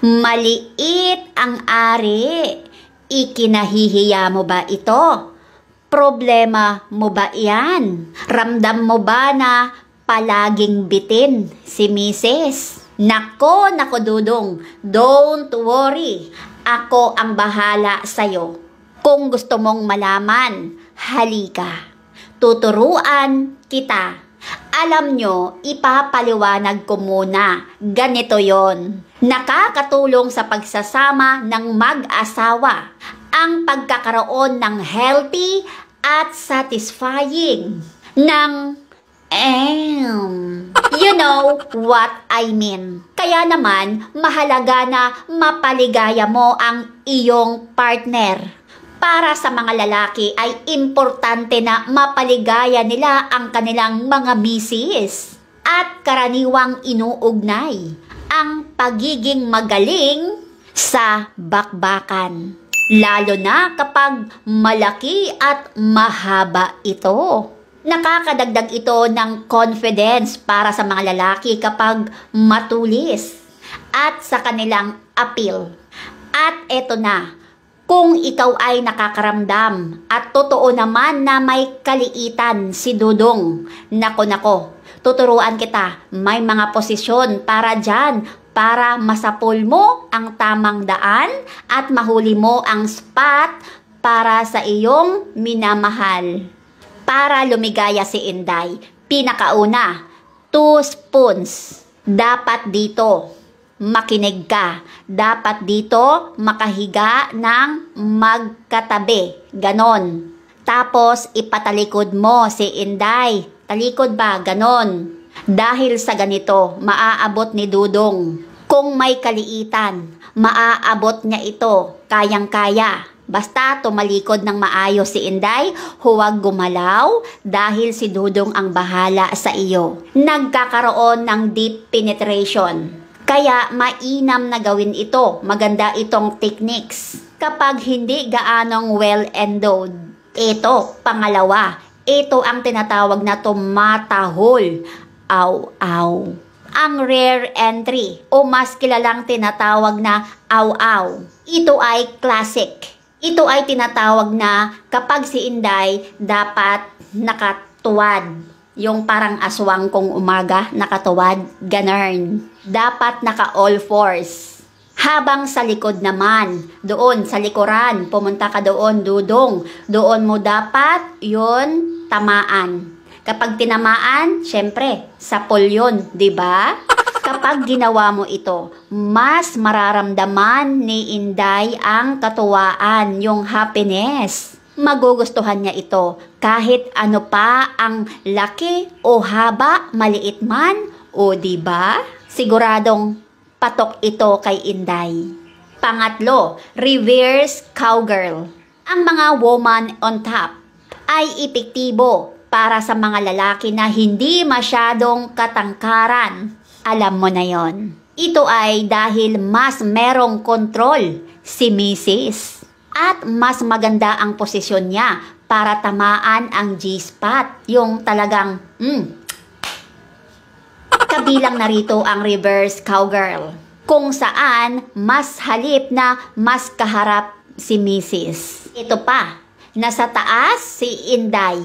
Maliit ang ari. Ikinahihiya mo ba ito? Problema mo ba iyan? Ramdam mo ba na palaging bitin si Mrs.? Nako Dudong, don't worry. Ako ang bahala sa'yo. Kung gusto mong malaman, halika. Tuturuan kita. Alam nyo, ipapaliwanag ko muna. Ganito yon. Nakakatulong sa pagsasama ng mag-asawa ang pagkakaroon ng healthy at satisfying ng you know what I mean. Kaya naman, mahalaga na mapaligaya mo ang iyong partner. Para sa mga lalaki ay importante na mapaligaya nila ang kanilang mga misis at karaniwang inuugnay ang pagiging magaling sa bakbakan. Lalo na kapag malaki at mahaba ito. Nakakadagdag ito ng confidence para sa mga lalaki kapag matulis at sa kanilang appeal. At eto na, kung ikaw ay nakakaramdam at totoo naman na may kaliitan si Dudong, nako, tuturuan kita, may mga posisyon para dyan para masapul mo ang tamang daan at mahuli mo ang spot para sa iyong minamahal. Para lumigaya si Inday, pinakauna, 2 spoons. Dapat dito, makinig ka. Dapat dito, makahiga ng magkatabi. Ganon. Tapos, ipatalikod mo si Inday. Talikod ba? Ganon. Dahil sa ganito, maaabot ni Dudong. Kung may kaliitan, maaabot niya ito. Kayang-kaya. Basta tumalikod ng maayos si Inday, huwag gumalaw dahil si Dudong ang bahala sa iyo. Nagkakaroon ng deep penetration. Kaya mainam na gawin ito. Maganda itong techniques. Kapag hindi gaanong well-endowed. Ito, pangalawa. Ito ang tinatawag na tumatahol. Aw-aw. Ang rare entry o mas kilalang tinatawag na aw-aw. Ito ay classic. Ito ay tinatawag na kapag si Inday dapat nakatuwad. Yung parang aswang kung umaga, nakatuwad, ganern. Dapat naka all fours. Habang sa likod naman, doon sa likuran, pumunta ka doon, Dudong. Doon mo dapat yun tamaan. Kapag tinamaan, syempre, sapol yun, di ba? Kapag ginawa mo ito, mas mararamdaman ni Inday ang katuwaan, yung happiness. Magugustuhan niya ito kahit ano pa ang laki o haba, maliit man, o di ba? Siguradong patok ito kay Inday. Pangatlo, reverse cowgirl. Ang mga woman on top ay epektibo para sa mga lalaki na hindi masyadong katangkaran. Alam mo na yon. Ito ay dahil mas merong kontrol si Mrs. At mas maganda ang posisyon niya para tamaan ang G-spot. Yung talagang, Kabilang narito ang reverse cowgirl. Kung saan mas halip na mas kaharap si Mrs. Ito pa, nasa taas si Inday.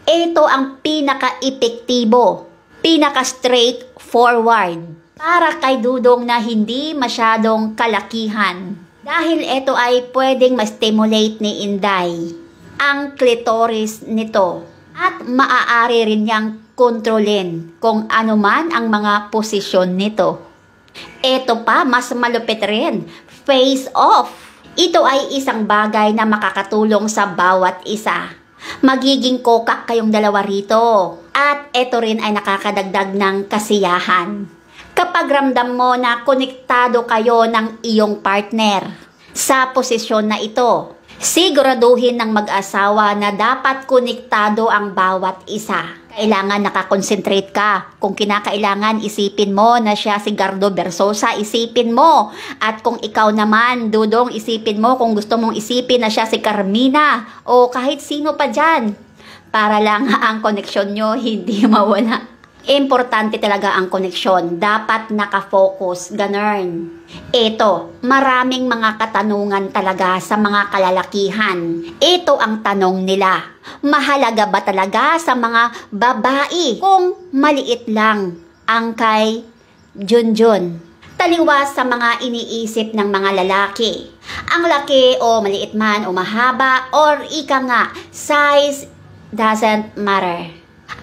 Ito ang pinaka-epektibo, pinaka-straightforward para kay Dudong na hindi masyadong kalakihan. Dahil ito ay pwedeng ma-stimulate ni Inday ang clitoris nito at maaari rin niyang kontrolin kung ano man ang mga posisyon nito. Ito pa, mas malupit rin, face off. Ito ay isang bagay na makakatulong sa bawat isa. Magiging kokak kayong dalawa rito. At ito rin ay nakakadagdag ng kasiyahan. Kapag ramdam mo na konektado kayo ng iyong partner sa posisyon na ito, siguraduhin ng mag-asawa na dapat konektado ang bawat isa. Kailangan nakakonsentrate ka. Kung kinakailangan, isipin mo na siya si Gardo Versosa, isipin mo. At kung ikaw naman, Dudong, isipin mo kung gusto mong isipin na siya si Carmina o kahit sino pa dyan. Para lang ang koneksyon nyo hindi mawala. Importante talaga ang koneksyon. Dapat nakafocus. Ganun. Ito, maraming mga katanungan talaga sa mga kalalakihan. Ito ang tanong nila. Mahalaga ba talaga sa mga babae kung maliit lang ang kay Junjun? Taliwas sa mga iniisip ng mga lalaki. Ang laki o maliit man o mahaba or ika nga, size doesn't matter.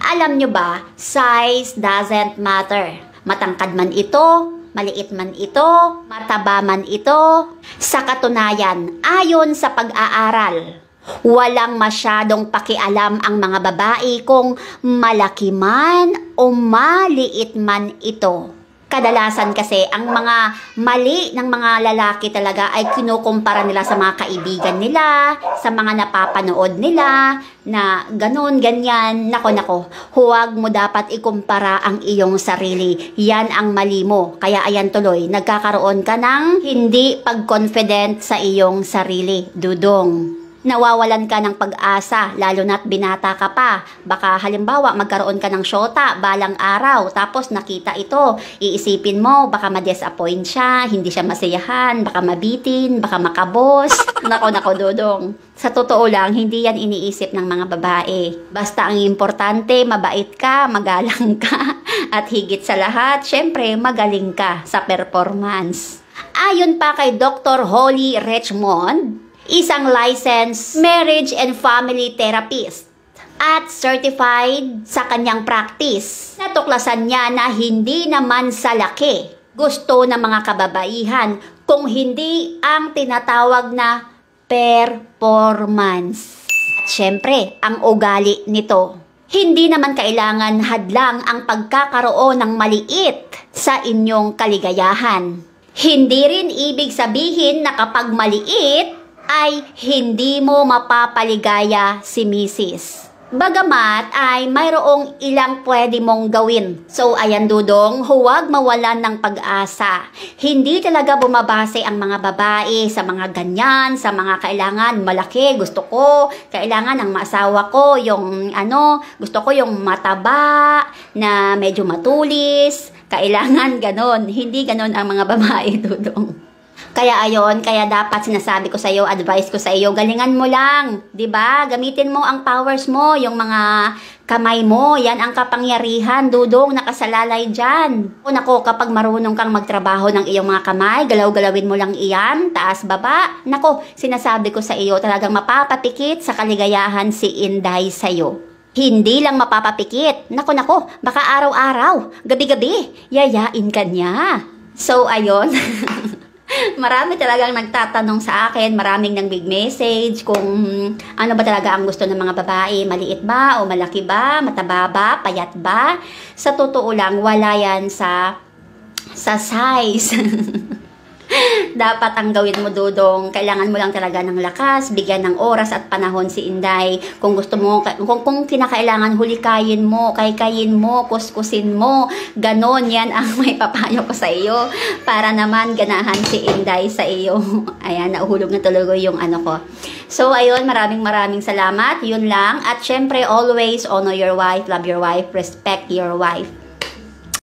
Alam nyo ba, size doesn't matter. Matangkad man ito, maliit man ito, mataba man ito. Sa katunayan, ayon sa pag-aaral, walang masyadong pakialam ang mga babae kung malaki man o maliit man ito. Kadalasan kasi ang mga mali ng mga lalaki talaga ay kinukumpara nila sa mga kaibigan nila, sa mga napapanood nila, na ganun, ganyan. Nako, huwag mo dapat ikumpara ang iyong sarili. Yan ang mali mo. Kaya ayan tuloy, nagkakaroon ka ng hindi pag-confident sa iyong sarili, dudong. Nawawalan ka ng pag-asa, lalo na't binata ka pa. Baka halimbawa magkaroon ka ng syota balang araw, tapos nakita ito, iisipin mo, baka ma-disappoint siya, hindi siya masiyahan, baka mabitin, baka makabos. Nako, dudong. Sa totoo lang, hindi yan iniisip ng mga babae. Basta ang importante, mabait ka, magalang ka, at higit sa lahat, syempre, magaling ka sa performance. Ayon pa kay Dr. Holly Richmond, isang licensed marriage and family therapist at certified sa kanyang practice. Natuklasan niya na hindi naman sa laki gusto ng mga kababaihan kung hindi ang tinatawag na performance. At syempre, ang ugali nito. Hindi naman kailangan hadlang ang pagkakaroon ng maliit sa inyong kaligayahan. Hindi rin ibig sabihin na kapag maliit, ay hindi mo mapapaligaya si Mrs. Bagamat ay mayroong ilang pwede mong gawin. So ayan dudong, huwag mawalan ng pag-asa. Hindi talaga bumabase ang mga babae sa mga ganyan, sa mga kailangan malaki. Gusto ko, kailangan ng maasawa ko, yung gusto ko yung mataba, na medyo matulis. Kailangan ganon. Hindi ganon ang mga babae dudong. Kaya kaya dapat sinasabi ko sa iyo, advice ko sa iyo, galingan mo lang, 'di ba? Gamitin mo ang powers mo, yung mga kamay mo, yan ang kapangyarihan, dudong, nakasalalay diyan. O nako, kapag marunong kang magtrabaho ng iyong mga kamay, galaw-galawin mo lang iyan, taas baba. Nako, sinasabi ko sa iyo, talagang mapapapikit sa kaligayahan si Inday sa iyo. Hindi lang mapapapikit. Nako, baka araw-araw, gabi-gabi, yayain ka niya. So ayon. Marami talagang nagtatanong sa akin, maraming nang big message kung ano ba talaga ang gusto ng mga babae, maliit ba o malaki ba, mataba ba, payat ba. Sa totoo lang, wala yan sa size. Dapat ang gawin mo dudong, kailangan mo lang talaga ng lakas, bigyan ng oras at panahon si Inday. Kung gusto mo, kung kinakailangan, hulikayin mo, kaykayin mo, kuskusin mo, ganon, yan ang may papayo ko sa iyo para naman ganahan si Inday sa iyo. Ayan, nauhulog na tuloy yung ko. So ayun, maraming salamat, yun lang. At syempre, always honor your wife, love your wife, respect your wife.